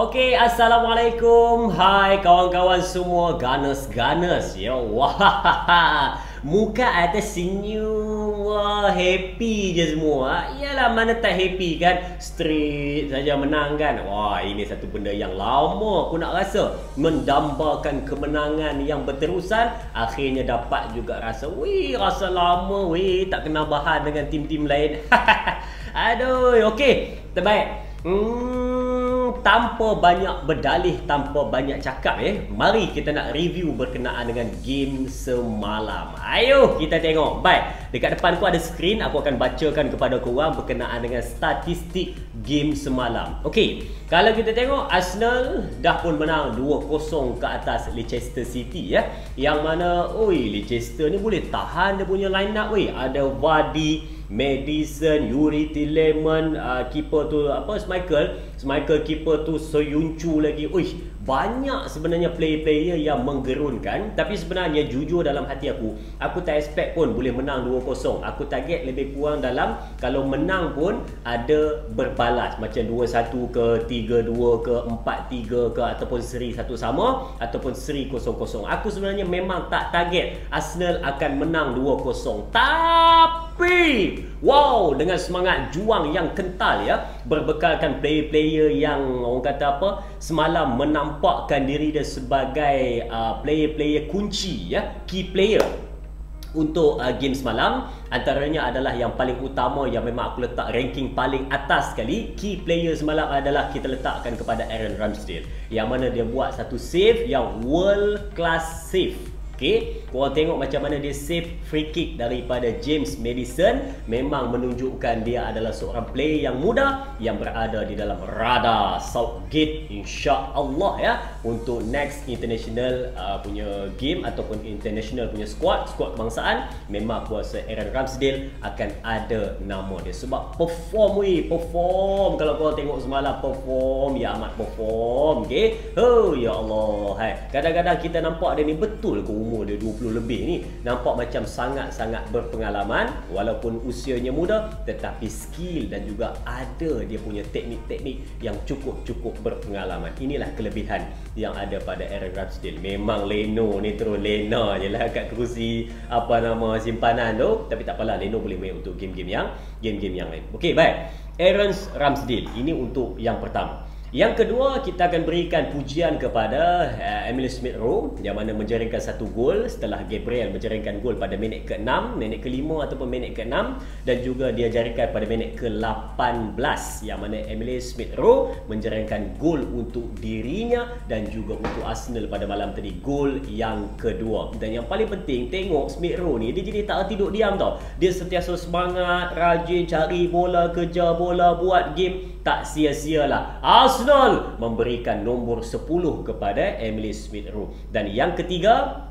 Okey, Assalamualaikum. Hai kawan-kawan semua, Gunners. Ya, wah. Muka ada senyum. Wah, happy je semua. Iyalah, mana tak happy kan? Straight saja menang kan? Wah, ini satu benda yang lama aku nak rasa. Mendambakan kemenangan yang berterusan. Akhirnya dapat juga rasa, rasa lama tak kena bahan dengan tim-tim lain. Aduh, okey. Terbaik. Tanpa banyak berdalih, tanpa banyak cakap mari kita nak review berkenaan dengan game semalam. Ayo kita tengok. Baik, dekat depan aku ada skrin. Aku akan bacakan kepada korang berkenaan dengan statistik game semalam. Okey, kalau kita tengok, Arsenal dah pun menang 2-0 ke atas Leicester City ya. Yang mana Leicester ni boleh tahan dia punya line up. Ada Vardy, Madison, Yuri Tielemans, keeper tu Schmeichel, keeper tu Soyuncu lagi. Banyak sebenarnya player-player yang menggerunkan. Tapi sebenarnya jujur dalam hati aku tak expect pun boleh menang 2-0. Aku target lebih kurang dalam, kalau menang pun ada berbalas, macam 2-1 ke, 3-2 ke, 4-3 ke, ataupun seri 1 sama, ataupun seri 0-0. Aku sebenarnya memang tak target Arsenal akan menang 2-0. Tapi dengan semangat juang yang kental ya, berbekalkan player-player yang orang kata semalam menampakkan diri dia sebagai player-player kunci ya, key player untuk game semalam. Antaranya adalah yang paling utama, yang memang aku letak ranking paling atas sekali, key player semalam adalah kita letakkan kepada Aaron Ramsdale, yang mana dia buat satu save yang world class save. Okey, korang tengok macam mana dia save free kick daripada James Madison. Memang menunjukkan dia adalah seorang player yang muda yang berada di dalam radar Southgate, insya-Allah ya, untuk next international punya game ataupun international punya squad kebangsaan. Memang aku rasa Aaron Ramsdale akan ada nama dia sebab perform. Kalau korang tengok semalam perform, ya amat perform. Okey, ya Allah, kadang-kadang kita nampak dia ni betul ke umur dia 20 lebih ni, nampak macam sangat-sangat berpengalaman walaupun usianya muda, tetapi skill dan juga ada dia punya teknik-teknik yang cukup berpengalaman. Inilah kelebihan yang ada pada Aaron Ramsdale. Memang Leno ni terus lena je lah kat kerusi simpanan tu, tapi tak apalah, Leno boleh main untuk game-game yang lain. Okey, baik. Aaron Ramsdale ini untuk yang pertama. Yang kedua, kita akan berikan pujian kepada Emile Smith Rowe, yang mana menjaringkan satu gol setelah Gabriel menjaringkan gol pada minit ke-6, minit ke-5 ataupun minit ke-6, dan juga dia jaringkan pada minit ke-18, yang mana Emile Smith Rowe menjaringkan gol untuk dirinya dan juga untuk Arsenal pada malam tadi, gol yang kedua. Dan yang paling penting, tengok Smith Rowe ni, dia jadi tak tidur diam tau. Dia sentiasa semangat, rajin cari bola, kejar bola, buat game, tak sia-sialah. Arsenal memberikan nombor 10 kepada Emile Smith Rowe. Dan yang ketiga,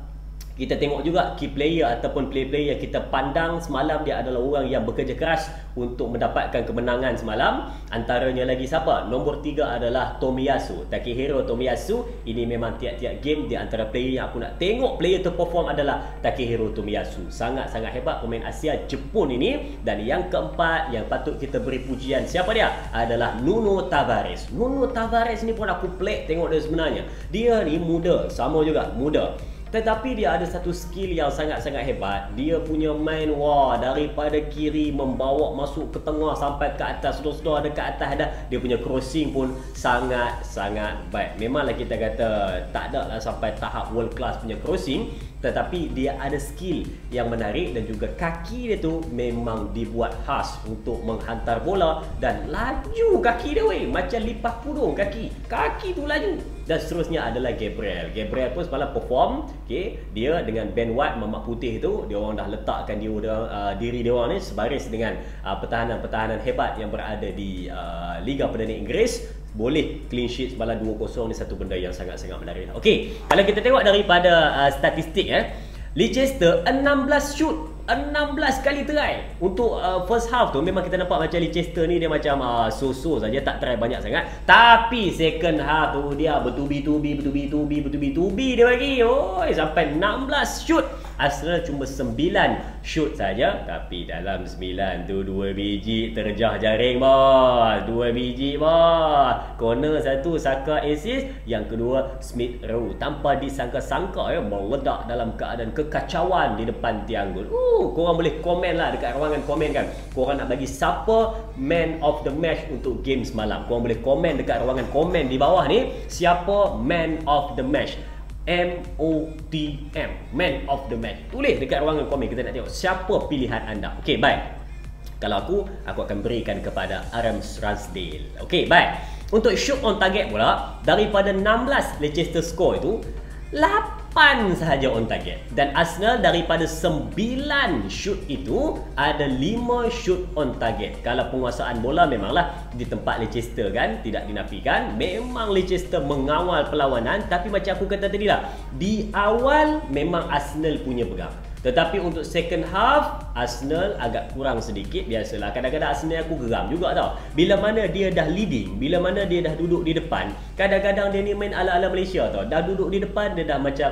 kita tengok juga key player ataupun player-player yang kita pandang semalam, dia adalah orang yang bekerja keras untuk mendapatkan kemenangan semalam. Antaranya lagi siapa? Nombor 3 adalah Tomiyasu, Takehiro Tomiyasu. Ini memang tiap-tiap game di antara player yang aku nak tengok player tu perform adalah Takehiro Tomiyasu. Sangat-sangat hebat pemain Asia Jepun ini. Dan yang keempat yang patut kita beri pujian, siapa dia? Adalah Nuno Tavares. Nuno Tavares ni pun aku pelik tengok dia sebenarnya. Dia ni muda, sama juga muda, tetapi dia ada satu skill yang sangat-sangat hebat. Dia punya main, daripada kiri membawa masuk ke tengah sampai ke atas, sudah dekat atas dah. Dia punya crossing pun sangat-sangat baik. Memanglah kita kata tak ada lah sampai tahap world class punya crossing, tetapi dia ada skill yang menarik. Dan juga kaki dia tu memang dibuat khas untuk menghantar bola, dan laju kaki dia macam lipas pudung kaki tu laju. Dan seterusnya adalah Gabriel pun semalam perform. Dia dengan Ben White, Mamak Putih tu, dia orang dah letakkan diri dia orang ni sebaris dengan pertahanan-pertahanan hebat yang berada di Liga Perdana Inggeris. Boleh clean sheet semalam 2-0 ni satu benda yang sangat-sangat menarik. Okey, kalau kita tengok daripada statistik Leicester 16 shoot, 16 kali try. Untuk first half tu memang kita nampak macam Leicester ni dia macam so-so saja, tak try banyak sangat. Tapi second half tu dia bertubi-tubi dia bagi. Sampai 16 shoot Arsenal cuma 9 shoot saja, tapi dalam 9 tu 2 biji terjah jaring bos. 2 biji bos. Corner satu, Saka assist, yang kedua Smith Rowe tanpa disangka-sangka meledak dalam keadaan kekacauan di depan tiang gol. Korang boleh komen lah dekat ruangan komen kan. Korang nak bagi siapa man of the match untuk game semalam. Korang boleh komen dekat ruangan komen di bawah ni, siapa man of the match. MOTM, man of the match. Tulis dekat ruangan komen, kita nak tengok siapa pilihan anda. Okey, baik. Kalau aku akan berikan kepada Aaron Ramsdale. Okey, baik. Untuk shoot on target pula, daripada 16 Leicester score itu, 8 sahaja on target. Dan Arsenal daripada 9 shoot itu, ada 5 shoot on target. Kalau penguasaan bola memanglah di tempat Leicester kan, tidak dinafikan. Memang Leicester mengawal perlawanan, tapi macam aku kata tadi lah, di awal memang Arsenal punya pegang. Tetapi untuk second half, Arsenal agak kurang sedikit. Biasalah, kadang-kadang Arsenal aku geram juga tau. Bila mana dia dah leading, bila mana dia dah duduk di depan, kadang-kadang dia ni main ala-ala Malaysia tau. Dah duduk di depan, dia dah macam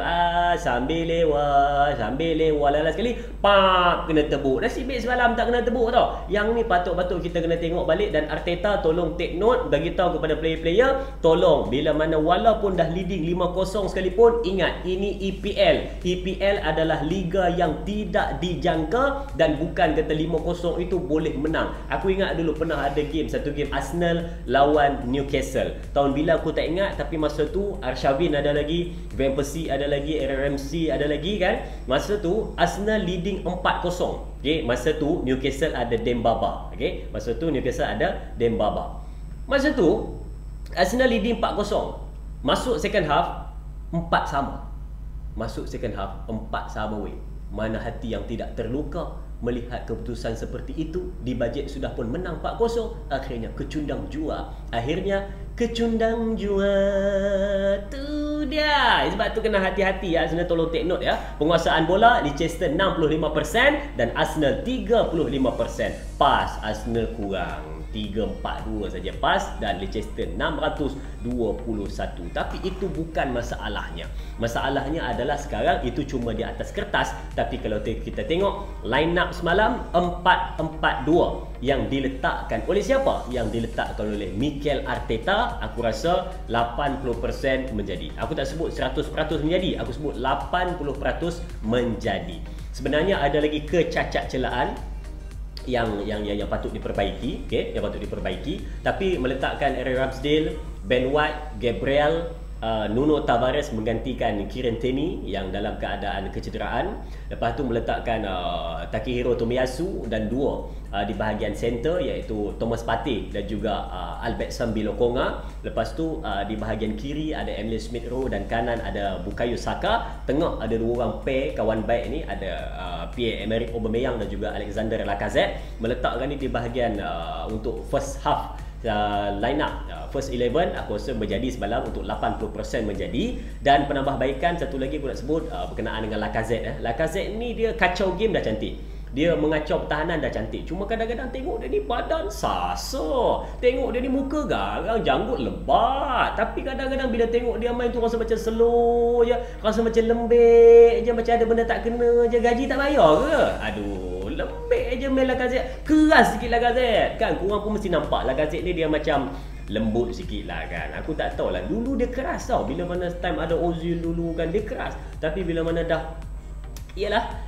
sambil lewat lala sekali, pak, kena tebuk. Nasib baik semalam tak kena tebuk tau. Yang ni patut-patut kita kena tengok balik. Dan Arteta tolong take note, bagi tahu kepada player-player, tolong bila mana walaupun dah leading 5-0 sekalipun, ingat ini EPL. EPL adalah liga yang tidak dijangka, dan bukan kata 5-0 itu boleh menang. Aku ingat dulu pernah ada satu game Arsenal lawan Newcastle. Tahun bila aku tak ingat, tapi masa tu Arshavin ada lagi, Van Persie ada lagi, Aaron Ramsey ada lagi kan. Masa tu Arsenal leading 4-0. Okey, masa tu Newcastle ada Dembaba. Okey, masa tu Newcastle ada Dembaba. Masa tu Arsenal leading 4-0. Masuk second half 4 sama. Masuk second half 4 sama weh. Mana hati yang tidak terluka melihat keputusan seperti itu. Di bajet sudah pun menang 4-0, akhirnya kecundang jua. Akhirnya kecundang jua. Tu dia. Sebab tu kena hati-hati ya. Arsenal tolong take note ya. Penguasaan bola Leicester 65% dan Arsenal 35%. Pas Arsenal kurang 342 saja pas, dan Leicester 621. Tapi itu bukan masalahnya. Masalahnya adalah sekarang itu cuma di atas kertas. Tapi kalau kita tengok line up semalam 4-4-2 yang diletakkan oleh siapa? Yang diletakkan oleh Mikel Arteta. Aku rasa 80% menjadi. Aku tak sebut 100% menjadi, aku sebut 80% menjadi. Sebenarnya ada lagi kecacat celaan yang patut diperbaiki, okey, yang patut diperbaiki. Tapi meletakkan Aaron Ramsdale, Ben White, Gabriel, Nuno Tavares menggantikan Kieran Tierney yang dalam keadaan kecederaan. Lepas tu meletakkan Takehiro Tomiyasu dan duo di bahagian center, iaitu Thomas Partey dan juga Albertson Lokonga. Lepas tu di bahagian kiri ada Emile Smith Rowe dan kanan ada Bukayo Saka. Tengah ada dua orang pair kawan baik ni, ada Pierre-Emerick Aubameyang dan juga Alexander Lacazette. Meletakkan ni di bahagian untuk first half line up, first 11 aku rasa menjadi semalam untuk 80% menjadi. Dan penambahbaikan satu lagi aku nak sebut berkenaan dengan Lacazette. Lacazette ni dia kacau game dah cantik, dia mengacau pertahanan dah cantik. Cuma kadang-kadang tengok dia ni badan sasa, tengok dia ni muka garang, janggut lebat. Tapi kadang-kadang bila tengok dia main tu rasa macam slow je, rasa macam lembek je, macam ada benda tak kena je. Gaji tak bayar ke? Aduh, lembek je main Lacazette. Keras sikit Lacazette kan. Korang pun mesti nampak Lacazette ni dia macam lembut sikit lah kan. Aku tak tahu lah, dulu dia keras tau. Bila mana time ada Ozil dulu kan, dia keras. Tapi bila mana dah, iyalah,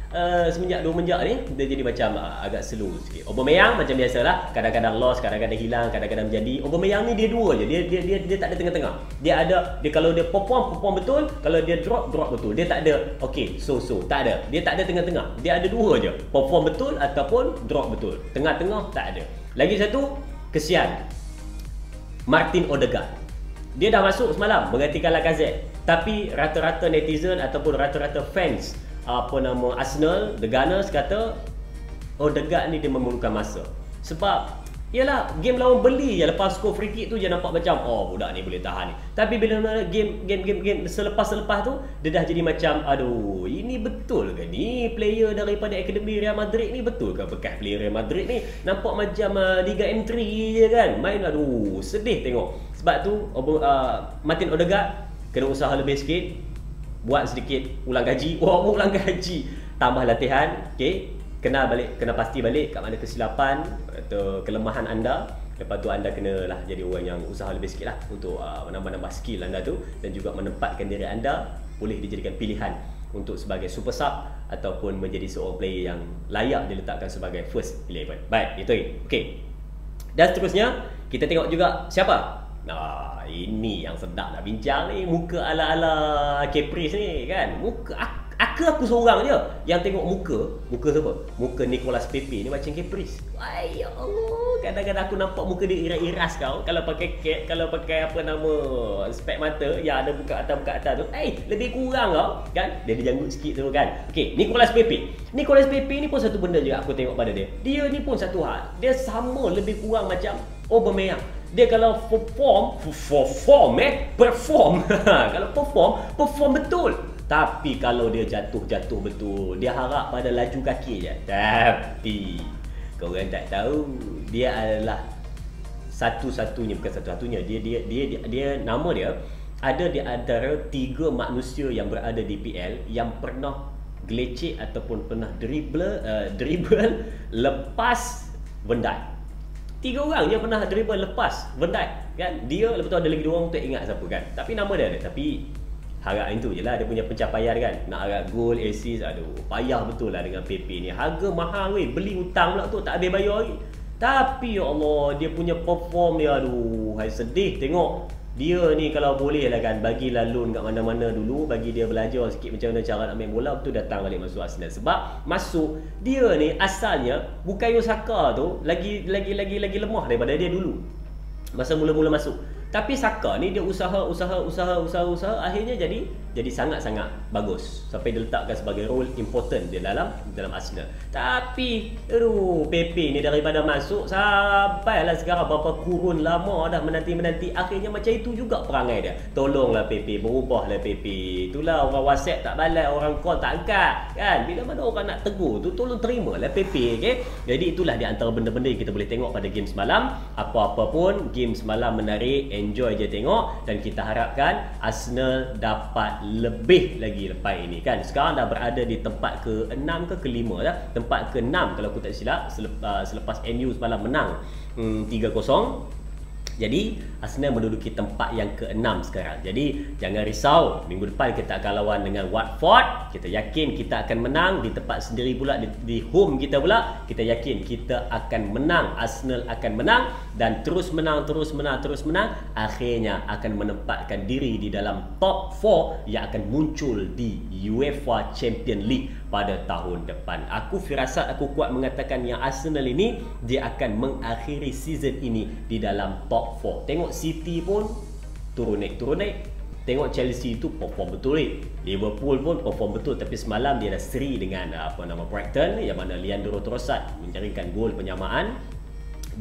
semenjak 2 menjak ni dia jadi macam agak slow sikit. Aubameyang macam biasalah, kadang-kadang lost, kadang-kadang hilang, kadang-kadang menjadi. Aubameyang ni dia dua je, dia tak ada tengah-tengah. Dia kalau dia perform betul, kalau dia drop betul. Dia tak ada okay so tak ada. Dia tak ada tengah-tengah. Dia ada dua je, perform betul ataupun drop betul. Tengah-tengah tak ada. Lagi satu, kesian Martin Odegaard. Dia dah masuk semalam menggantikan Lacazette. Tapi rata-rata netizen ataupun rata-rata fans Arsenal, The Gunners kata Odegaard ni dia memerlukan masa. Sebab yalah, game lawan Burnley je, lepas skor free kick tu je nampak macam budak ni boleh tahan ni. Tapi bila game selepas tu dia dah jadi macam aduh, ini betul ke ni player daripada akademi Real Madrid ni? Betul ke bekas player Real Madrid ni? Nampak macam Liga M3 je kan. Main aduh, sedih tengok. Sebab tu Martin Odegaard kena usaha lebih sikit, buat sedikit ulang gaji. Ulang gaji tambah latihan, okey. Kena pasti balik kat mana kesilapan atau kelemahan anda. Lepas tu anda kenalah jadi orang yang usaha lebih sikit lah untuk menambah skill anda tu, dan juga menempatkan diri anda boleh dijadikan pilihan untuk sebagai super sub ataupun menjadi seorang player yang layak diletakkan sebagai first 11. Baik, itu okey. Dan seterusnya kita tengok juga siapa. Nah, ini yang sedap nak bincang ni, muka ala-ala Caprice ni kan. Muka aku seorang je yang tengok muka siapa? Muka Nicolas Pepe ni macam Caprice. Ay ya Allah, kadang-kadang aku nampak muka dia iras kau kalau pakai cap, kalau pakai apa nama spek mata yang ada buka atas tu. Lebih kurang kau kan. Dia janggut sikit tu kan. Okey, Nicolas Pepe ni pun satu benda je aku tengok pada dia. Dia ni pun satu hal. Dia sama lebih kurang macam Aubameyang. Dia kalau perform kalau perform betul. Tapi kalau dia jatuh betul, dia harap pada laju kaki je. Tapi korang tak tahu, dia adalah bukan satu-satunya. Dia nama dia ada di antara 3 manusia yang berada di PL yang pernah gelecek ataupun pernah dribble lepas Van Dijk. 3 orang je pernah dribble lepas Van Dijk kan. Dia lepas tu ada lagi 2 orang tak ingat siapa kan. Tapi nama dia ada. Tapi harap itu je lah dia punya pencapaian kan. Nak harap gol, assist, aduh payah betul lah dengan Pepe ni. Harga mahal weh, beli hutang pula tu tak habis bayar lagi. Tapi ya Allah, dia punya perform dia, aduh sedih tengok. Dia ni kalau boleh lah kan, bagilah loan kat mana-mana dulu, bagi dia belajar sikit macam mana cara nak main bola, betul datang balik masuk Arsenal. Sebab masuk dia ni asalnya Bukayo Saka tu lagi lemah daripada dia dulu masa mula-mula masuk. Tapi Saka ni dia usaha akhirnya jadi sangat-sangat bagus sampai dia letakkan sebagai role important dia dalam Arsenal. Tapi Pepe ni daripada masuk sampailah sekarang berapa kurun lama dah menanti akhirnya macam itu juga perangai dia. Tolonglah Pepe, berubahlah Pepe. Itulah orang WhatsApp tak balas, orang call tak angkat kan. Bila mana orang nak tegur tu tolong terimalah Pepe, okey. Jadi itulah di antara benda-benda yang kita boleh tengok pada game semalam. Apa-apa pun game semalam menarik, enjoy je tengok, dan kita harapkan Arsenal dapat lebih lagi lepas ini kan. Sekarang dah berada di tempat ke-6 ke ke-5 dah. Tempat ke-6 kalau aku tak silap selepas MU semalam menang 3-0. Jadi Arsenal menduduki tempat yang ke-6 sekarang. Jadi jangan risau, minggu depan kita akan lawan dengan Watford. Kita yakin kita akan menang di tempat sendiri pula, di home kita pula. Kita yakin kita akan menang, Arsenal akan menang dan terus menang. Akhirnya akan menempatkan diri di dalam top 4 yang akan muncul di UEFA Champions League pada tahun depan. Aku kuat mengatakan yang Arsenal ini dia akan mengakhiri season ini di dalam top 4. Tengok City pun turun naik. Tengok Chelsea itu perform betul. Liverpool pun perform betul, tapi semalam dia dah seri dengan Brighton, yang mana Leandro Trossard menjaringkan gol penyamaan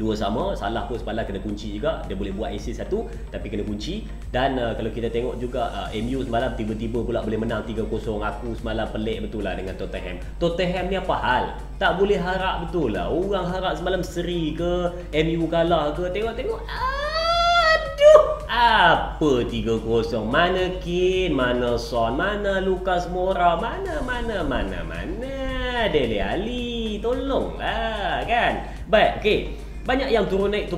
2-2. Salah pun semalam kena kunci juga. Dia boleh buat assist 1 tapi kena kunci. Dan kalau kita tengok juga MU semalam tiba-tiba pula boleh menang 3-0. Aku semalam pelik betul lah dengan Tottenham ni apa hal? Tak boleh harap betul lah. Orang harap semalam seri ke, MU kalah ke. Tengok aduh, apa 3-0? Mana Kane, mana Son, mana Lucas Moura, mana Dele Alli. Tolonglah kan. Baik, okey. Banyak yang turun naik.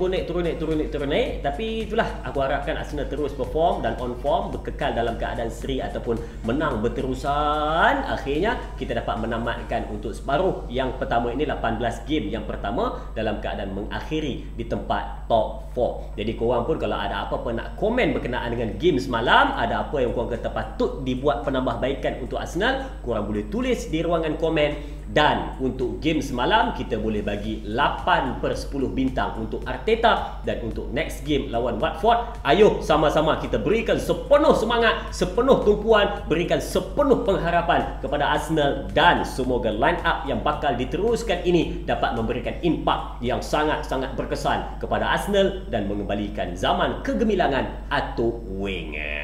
Tapi itulah, aku harapkan Arsenal terus perform dan on form, berkekal dalam keadaan seri ataupun menang berterusan. Akhirnya kita dapat menamatkan untuk separuh yang pertama ini, 18 game yang pertama, dalam keadaan mengakhiri di tempat top 4. Jadi korang pun kalau ada apa-apa nak komen berkenaan dengan game semalam, ada apa yang korang kata patut dibuat penambahbaikan untuk Arsenal, korang boleh tulis di ruangan komen. Dan untuk game semalam kita boleh bagi 8/10 bintang untuk Arteta, dan untuk next game lawan Watford, ayo sama-sama kita berikan sepenuh semangat, sepenuh tumpuan, berikan sepenuh pengharapan kepada Arsenal, dan semoga line up yang bakal diteruskan ini dapat memberikan impak yang sangat-sangat berkesan kepada Arsenal dan mengembalikan zaman kegemilangan atau Wenger.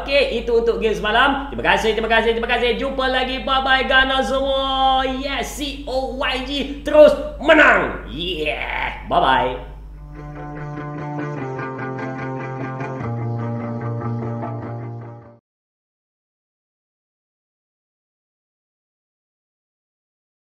Okey, itu untuk game semalam. Terima kasih. Jumpa lagi. Bye-bye Ghana semua. Yes, COYG terus menang. Yeah. Bye-bye.